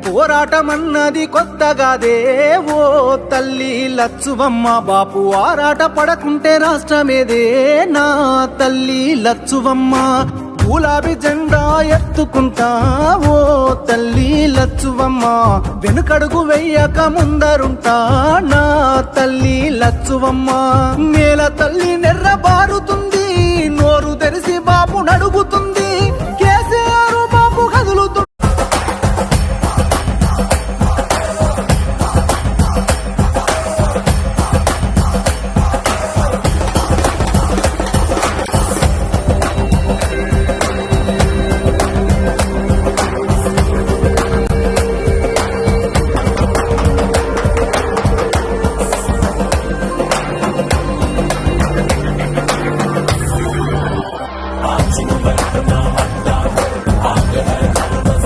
పోరాటమన్నది కొత్తగాదే ఓ తల్లి లచ్చువమ్మ. బాపు ఆరాట పడకుంటే రాష్ట్రమేదే నా తల్లి లచ్చువమ్మ. గులాబీ జెండా ఎత్తుకుంటా ఓ తల్లి లచ్చువమ్మ. వెనుకడుగు వెయ్యక ముందరుంటా నా తల్లి లచ్చువమ్మ. నేల తల్లి నెర్ర బారుతుంది, నోరు తెరిసి బాపు నడుగుతుంది.